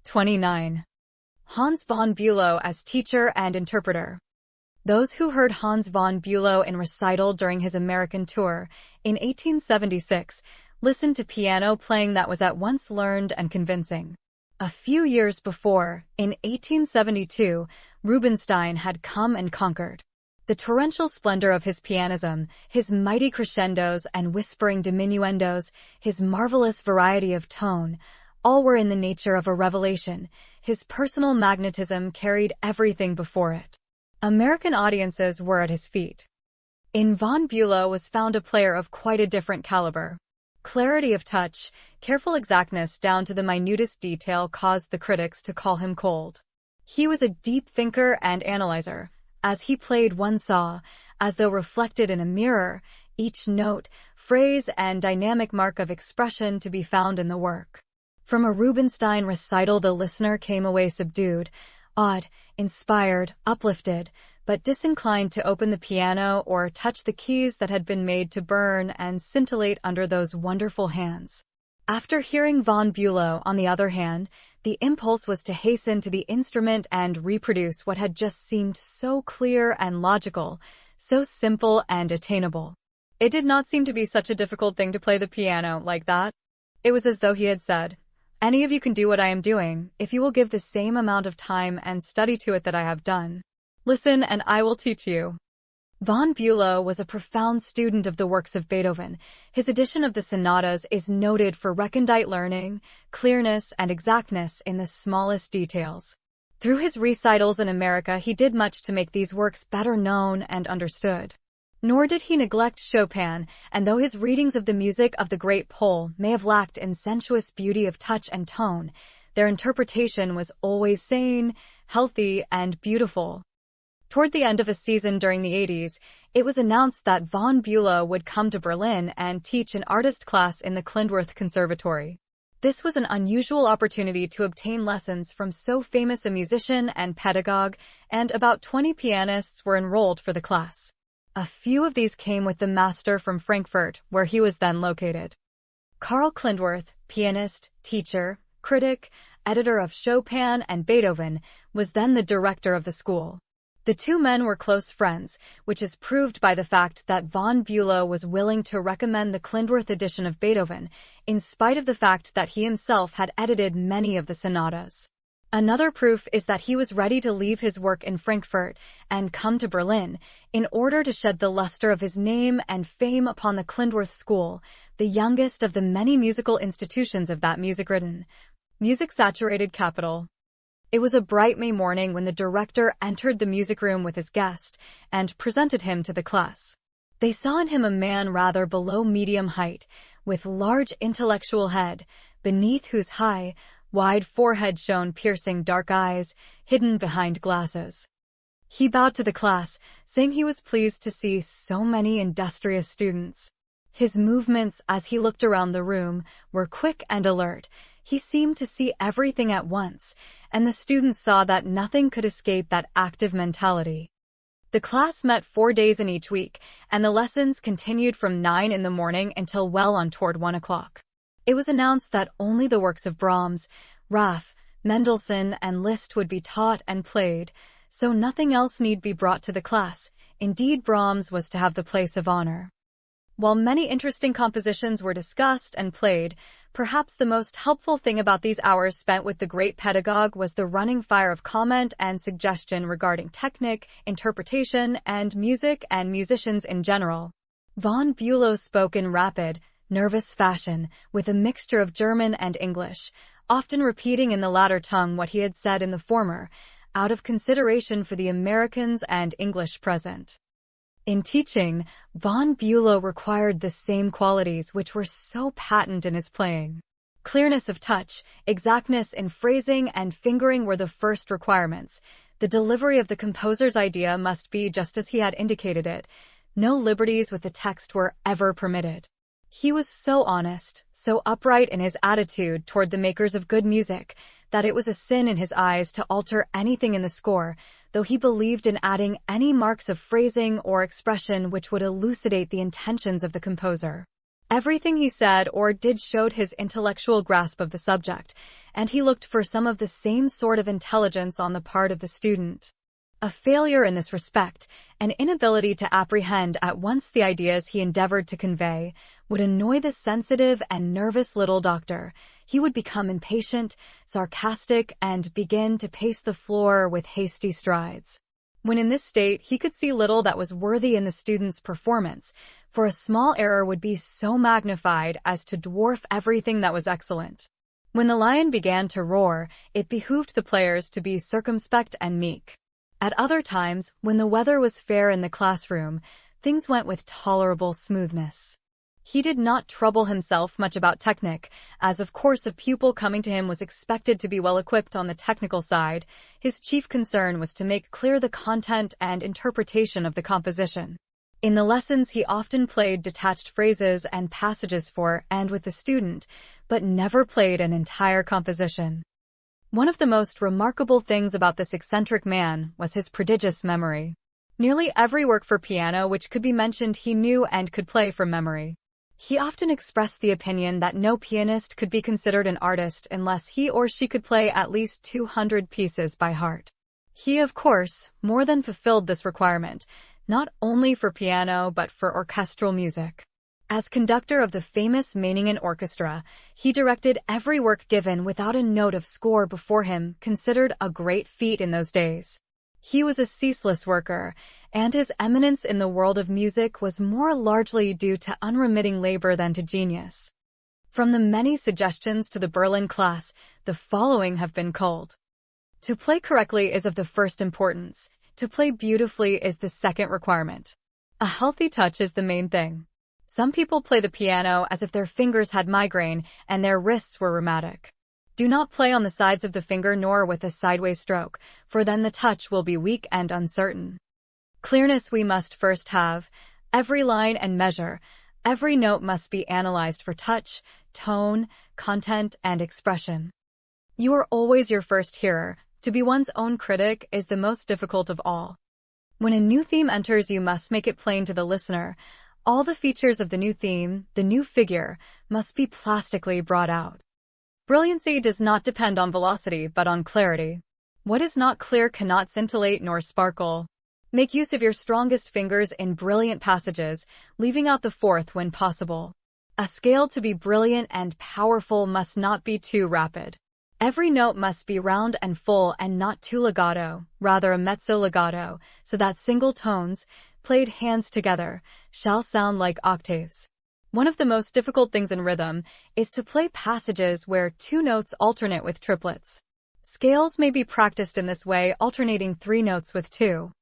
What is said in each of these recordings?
29. Hans von Bülow as teacher and interpreter. Those who heard Hans von Bülow in recital during his American tour in 1876 listened to piano playing that was at once learned and convincing. A few years before, in 1872, Rubinstein had come and conquered. The torrential splendor of his pianism, his mighty crescendos and whispering diminuendos, his marvelous variety of tone, all were in the nature of a revelation. His personal magnetism carried everything before it. American audiences were at his feet. In von Bülow was found a player of quite a different caliber. Clarity of touch, careful exactness down to the minutest detail caused the critics to call him cold. He was a deep thinker and analyzer. As he played, one saw, as though reflected in a mirror, each note, phrase, and dynamic mark of expression to be found in the work. From a Rubinstein recital, the listener came away subdued, awed, inspired, uplifted, but disinclined to open the piano or touch the keys that had been made to burn and scintillate under those wonderful hands. After hearing von Bülow, on the other hand, the impulse was to hasten to the instrument and reproduce what had just seemed so clear and logical, so simple and attainable. It did not seem to be such a difficult thing to play the piano like that. It was as though he had said, "Any of you can do what I am doing, if you will give the same amount of time and study to it that I have done. Listen, and I will teach you." Von Bülow was a profound student of the works of Beethoven. His edition of the sonatas is noted for recondite learning, clearness, and exactness in the smallest details. Through his recitals in America, he did much to make these works better known and understood. Nor did he neglect Chopin, and though his readings of the music of the great Pole may have lacked in sensuous beauty of touch and tone, their interpretation was always sane, healthy, and beautiful. Toward the end of a season during the 80s, it was announced that von Bülow would come to Berlin and teach an artist class in the Klindworth Conservatory. This was an unusual opportunity to obtain lessons from so famous a musician and pedagogue, and about 20 pianists were enrolled for the class. A few of these came with the master from Frankfurt, where he was then located. Karl Klindworth, pianist, teacher, critic, editor of Chopin and Beethoven, was then the director of the school. The two men were close friends, which is proved by the fact that von Bülow was willing to recommend the Klindworth edition of Beethoven, in spite of the fact that he himself had edited many of the sonatas. Another proof is that he was ready to leave his work in Frankfurt and come to Berlin in order to shed the luster of his name and fame upon the Klindworth School, the youngest of the many musical institutions of that music-ridden, music-saturated capital. It was a bright May morning when the director entered the music room with his guest and presented him to the class. They saw in him a man rather below medium height, with large intellectual head, beneath whose high, wide forehead shone piercing dark eyes, hidden behind glasses. He bowed to the class, saying he was pleased to see so many industrious students. His movements as he looked around the room were quick and alert. He seemed to see everything at once, and the students saw that nothing could escape that active mentality. The class met 4 days in each week, and the lessons continued from 9 in the morning until well on toward 1 o'clock. It was announced that only the works of Brahms, Raff, Mendelssohn, and Liszt would be taught and played, so nothing else need be brought to the class. Indeed, Brahms was to have the place of honor. While many interesting compositions were discussed and played, perhaps the most helpful thing about these hours spent with the great pedagogue was the running fire of comment and suggestion regarding technique, interpretation, and music and musicians in general. Von Bülow spoke in rapid, nervous fashion, with a mixture of German and English, often repeating in the latter tongue what he had said in the former, out of consideration for the Americans and English present. In teaching, von Bülow required the same qualities which were so patent in his playing. Clearness of touch, exactness in phrasing and fingering were the first requirements. The delivery of the composer's idea must be just as he had indicated it. No liberties with the text were ever permitted. He was so honest, so upright in his attitude toward the makers of good music, that it was a sin in his eyes to alter anything in the score, though he believed in adding any marks of phrasing or expression which would elucidate the intentions of the composer. Everything he said or did showed his intellectual grasp of the subject, and he looked for some of the same sort of intelligence on the part of the student. A failure in this respect, an inability to apprehend at once the ideas he endeavored to convey, would annoy the sensitive and nervous little doctor. He would become impatient, sarcastic, and begin to pace the floor with hasty strides. When in this state, he could see little that was worthy in the student's performance, for a small error would be so magnified as to dwarf everything that was excellent. When the lion began to roar, it behooved the players to be circumspect and meek. At other times, when the weather was fair in the classroom, things went with tolerable smoothness. He did not trouble himself much about technique, as of course a pupil coming to him was expected to be well equipped on the technical side. His chief concern was to make clear the content and interpretation of the composition. In the lessons he often played detached phrases and passages for and with the student, but never played an entire composition. One of the most remarkable things about this eccentric man was his prodigious memory. Nearly every work for piano which could be mentioned he knew and could play from memory. He often expressed the opinion that no pianist could be considered an artist unless he or she could play at least 200 pieces by heart. He, of course, more than fulfilled this requirement, not only for piano but for orchestral music. As conductor of the famous Meiningen Orchestra, he directed every work given without a note of score before him, considered a great feat in those days. He was a ceaseless worker, and his eminence in the world of music was more largely due to unremitting labor than to genius. From the many suggestions to the Berlin class, the following have been culled. To play correctly is of the first importance. To play beautifully is the second requirement. A healthy touch is the main thing. Some people play the piano as if their fingers had migraine and their wrists were rheumatic. Do not play on the sides of the finger nor with a sideways stroke, for then the touch will be weak and uncertain. Clearness we must first have. Every line and measure, every note must be analyzed for touch, tone, content, and expression. You are always your first hearer. To be one's own critic is the most difficult of all. When a new theme enters, you must make it plain to the listener. All the features of the new theme, the new figure, must be plastically brought out. Brilliancy does not depend on velocity but on clarity. What is not clear cannot scintillate nor sparkle. Make use of your strongest fingers in brilliant passages, leaving out the fourth when possible. A scale to be brilliant and powerful must not be too rapid. Every note must be round and full and not too legato, rather a mezzo legato, so that single tones, played hands together, shall sound like octaves. One of the most difficult things in rhythm is to play passages where two notes alternate with triplets. Scales may be practiced in this way, alternating 3 notes with 2.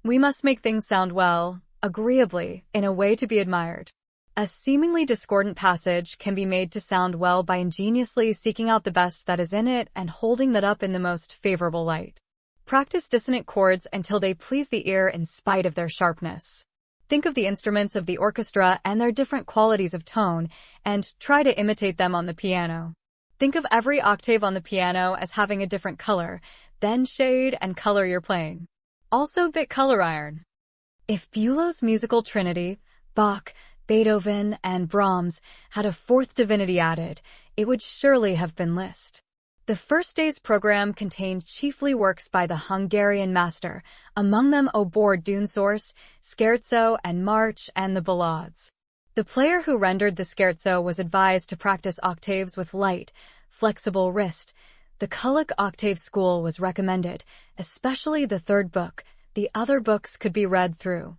We must make things sound well, agreeably, in a way to be admired. A seemingly discordant passage can be made to sound well by ingeniously seeking out the best that is in it and holding that up in the most favorable light. Practice dissonant chords until they please the ear in spite of their sharpness. Think of the instruments of the orchestra and their different qualities of tone, and try to imitate them on the piano. Think of every octave on the piano as having a different color, then shade and color your playing. Also bit color iron. If Bülow's musical trinity, Bach, Beethoven, and Brahms, had a fourth divinity added, it would surely have been Liszt. The first day's program contained chiefly works by the Hungarian master, among them Obour Dünsours, Scherzo and March, and the Ballades. The player who rendered the scherzo was advised to practice octaves with light, flexible wrist. The Kullak octave school was recommended, especially the third book. The other books could be read through,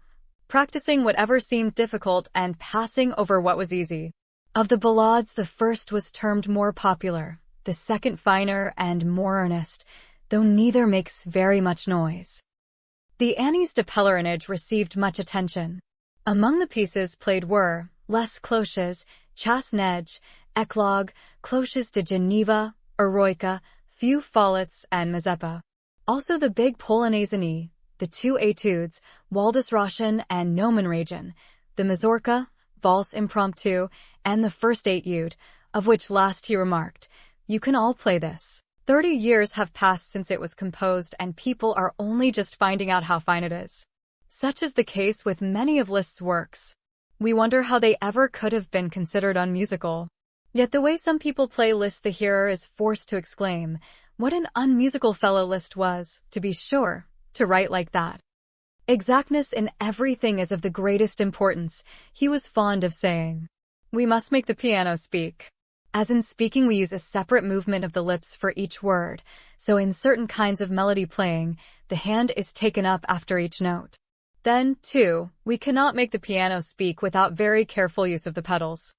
practicing whatever seemed difficult and passing over what was easy. Of the ballades, the first was termed more popular, the second finer and more earnest, though neither makes very much noise. The Années de Pèlerinage received much attention. Among the pieces played were Les Cloches, Chasse Neige, Eclogue, Cloches de Geneva, Eroica, Few Follets, and Mazeppa. Also the big Polonaise, the 2 Etudes, Waldesrauschen and Nomenregen, the Mazurka, Valse Impromptu, and the first Etude, of which last he remarked, "You can all play this. 30 years have passed since it was composed and people are only just finding out how fine it is." Such is the case with many of Liszt's works. We wonder how they ever could have been considered unmusical. Yet the way some people play Liszt, the hearer is forced to exclaim, "What an unmusical fellow Liszt was, to be sure, to write like that." Exactness in everything is of the greatest importance, he was fond of saying. We must make the piano speak. As in speaking we use a separate movement of the lips for each word, so in certain kinds of melody playing, the hand is taken up after each note. Then, too, we cannot make the piano speak without very careful use of the pedals.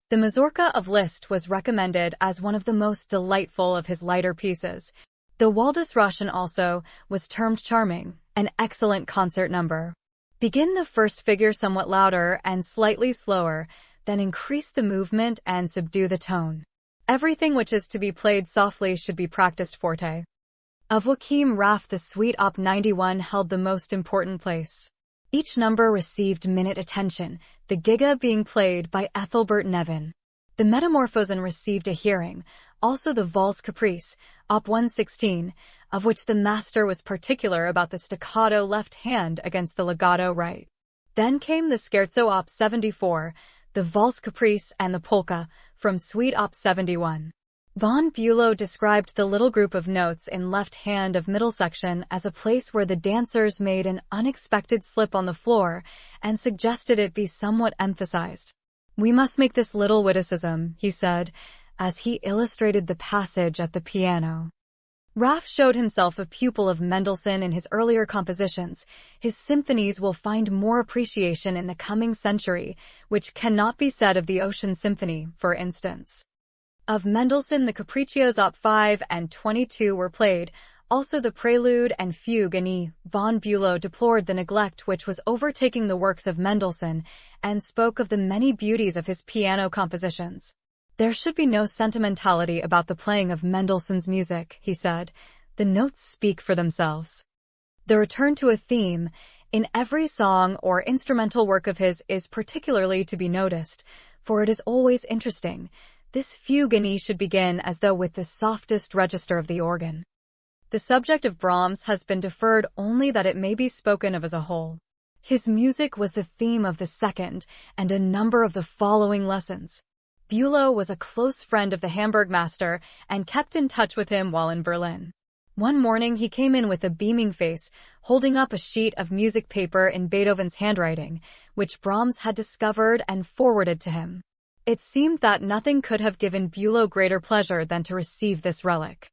The Mazurka of Liszt was recommended as one of the most delightful of his lighter pieces. The Waldesrauschen also was termed charming, an excellent concert number. Begin the first figure somewhat louder and slightly slower, then increase the movement and subdue the tone. Everything which is to be played softly should be practiced forte. Of Joachim Raff, the Suite Op. 91 held the most important place. Each number received minute attention, the Giga being played by Ethelbert Nevin. The Metamorphosen received a hearing, also the Valse Caprice, Op. 116, of which the master was particular about the staccato left hand against the legato right. Then came the Scherzo Op. 74, the Valse Caprice and the Polka, from Suite Op. 71. Von Bülow described the little group of notes in left hand of middle section as a place where the dancers made an unexpected slip on the floor and suggested it be somewhat emphasized. "We must make this little witticism," he said, as he illustrated the passage at the piano. Raff showed himself a pupil of Mendelssohn in his earlier compositions. His symphonies will find more appreciation in the coming century, which cannot be said of the Ocean Symphony, for instance. Of Mendelssohn, the Capriccios Op. 5 and 22 were played, also the Prelude and Fugue in E. Von Bülow deplored the neglect which was overtaking the works of Mendelssohn and spoke of the many beauties of his piano compositions. "There should be no sentimentality about the playing of Mendelssohn's music," he said. "The notes speak for themselves." The return to a theme in every song or instrumental work of his is particularly to be noticed, for it is always interesting. This fugue in E should begin as though with the softest register of the organ. The subject of Brahms has been deferred only that it may be spoken of as a whole. His music was the theme of the second and a number of the following lessons. Bülow was a close friend of the Hamburg master and kept in touch with him while in Berlin. One morning he came in with a beaming face, holding up a sheet of music paper in Beethoven's handwriting, which Brahms had discovered and forwarded to him. It seemed that nothing could have given Bülow greater pleasure than to receive this relic.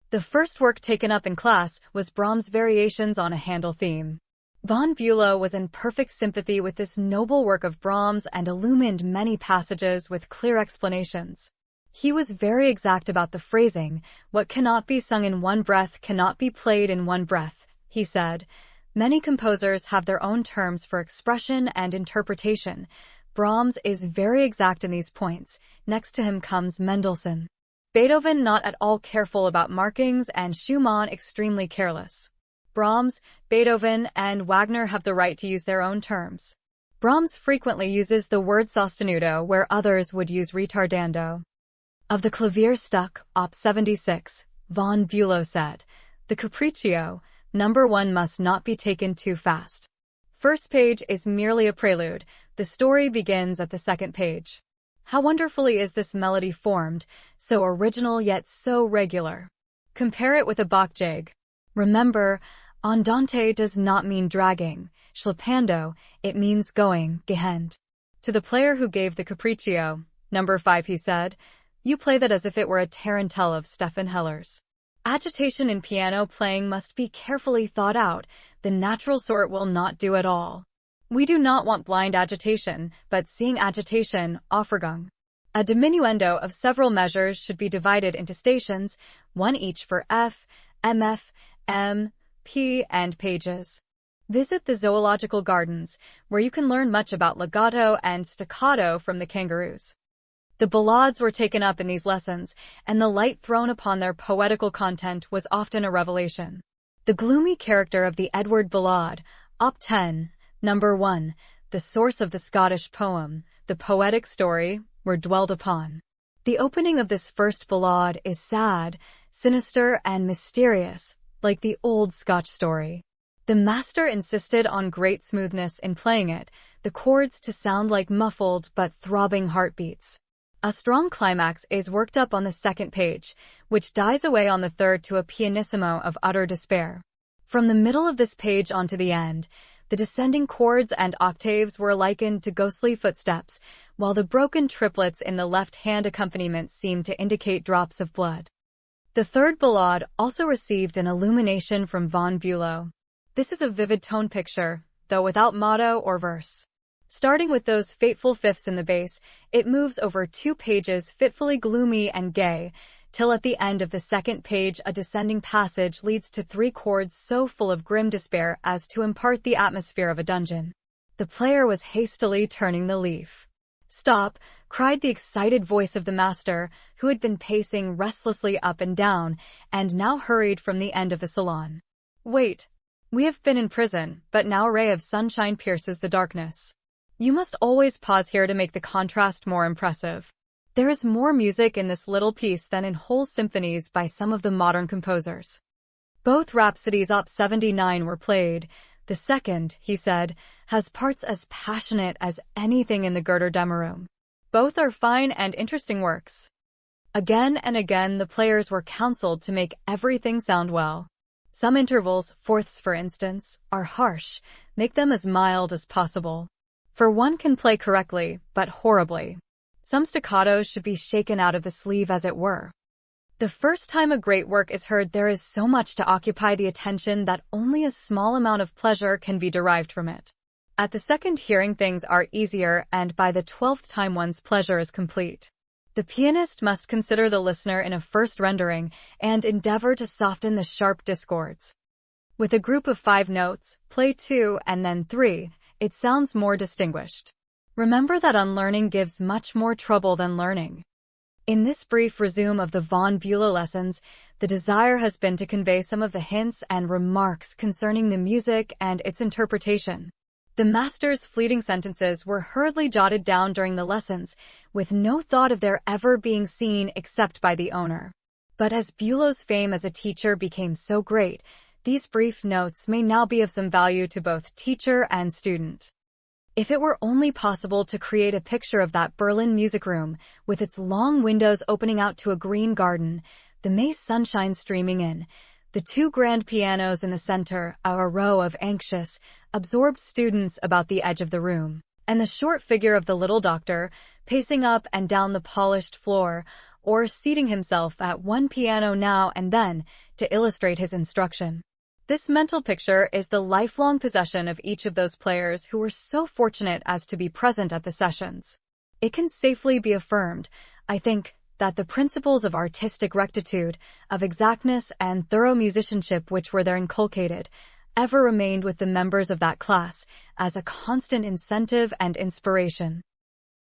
The first work taken up in class was Brahms' Variations on a Handel theme. Von Bülow was in perfect sympathy with this noble work of Brahms and illumined many passages with clear explanations. He was very exact about the phrasing. "What cannot be sung in one breath cannot be played in one breath," he said. Many composers have their own terms for expression and interpretation. Brahms is very exact in these points. Next to him comes Mendelssohn. Beethoven not at all careful about markings and Schumann extremely careless. Brahms, Beethoven, and Wagner have the right to use their own terms. Brahms frequently uses the word sostenuto where others would use ritardando. Of the Klavierstück, Op. 76, von Bülow said, "The Capriccio, number 1 must not be taken too fast. First page is merely a prelude. The story begins at the second page. How wonderfully is this melody formed, so original yet so regular. Compare it with a Bach jag. Remember, andante does not mean dragging, schleppando, it means going, gehend." To the player who gave the Capriccio, number 5, he said, "You play that as if it were a tarantella of Stefan Heller's." Agitation in piano playing must be carefully thought out. The natural sort will not do at all. We do not want blind agitation, but seeing agitation, Aufregung. A diminuendo of several measures should be divided into stations, one each for F, MF, M, P, and pages. Visit the Zoological Gardens, where you can learn much about legato and staccato from the kangaroos. The ballades were taken up in these lessons, and the light thrown upon their poetical content was often a revelation. The gloomy character of the Edward Ballade, Op. 10, number 1, the source of the Scottish poem, the poetic story, were dwelled upon. The opening of this first ballade is sad, sinister, and mysterious, like the old Scotch story. The master insisted on great smoothness in playing it, the chords to sound like muffled but throbbing heartbeats. A strong climax is worked up on the second page, which dies away on the third to a pianissimo of utter despair. From the middle of this page onto the end, the descending chords and octaves were likened to ghostly footsteps, while the broken triplets in the left-hand accompaniment seemed to indicate drops of blood. The third ballade also received an illumination from von Bülow. This is a vivid tone picture, though without motto or verse. Starting with those fateful fifths in the bass, it moves over 2 pages fitfully gloomy and gay, till at the end of the second page a descending passage leads to 3 chords so full of grim despair as to impart the atmosphere of a dungeon. The player was hastily turning the leaf. "Stop!" cried the excited voice of the master, who had been pacing restlessly up and down, and now hurried from the end of the salon. "Wait! We have been in prison, but now a ray of sunshine pierces the darkness. You must always pause here to make the contrast more impressive. There is more music in this little piece than in whole symphonies by some of the modern composers." Both Rhapsodies Op. 79 were played. The second, he said, has parts as passionate as anything in the Götterdämmerung. Both are fine and interesting works. Again and again the players were counseled to make everything sound well. Some intervals, fourths for instance, are harsh. Make them as mild as possible. For one can play correctly, but horribly. Some staccatos should be shaken out of the sleeve as it were. The first time a great work is heard there is so much to occupy the attention that only a small amount of pleasure can be derived from it. At the second hearing things are easier and by the 12th time one's pleasure is complete. The pianist must consider the listener in a first rendering and endeavor to soften the sharp discords. With a group of 5 notes, play 2 and then 3, it sounds more distinguished. Remember that unlearning gives much more trouble than learning. In this brief resume of the von Bülow lessons, the desire has been to convey some of the hints and remarks concerning the music and its interpretation. The master's fleeting sentences were hurriedly jotted down during the lessons, with no thought of their ever being seen except by the owner. But as Bülow's fame as a teacher became so great, these brief notes may now be of some value to both teacher and student. If it were only possible to create a picture of that Berlin music room, with its long windows opening out to a green garden, the May sunshine streaming in, the 2 grand pianos in the center, a row of anxious, absorbed students about the edge of the room, and the short figure of the little doctor, pacing up and down the polished floor, or seating himself at one piano now and then to illustrate his instruction. This mental picture is the lifelong possession of each of those players who were so fortunate as to be present at the sessions. It can safely be affirmed, I think, that the principles of artistic rectitude, of exactness and thorough musicianship which were there inculcated, ever remained with the members of that class as a constant incentive and inspiration.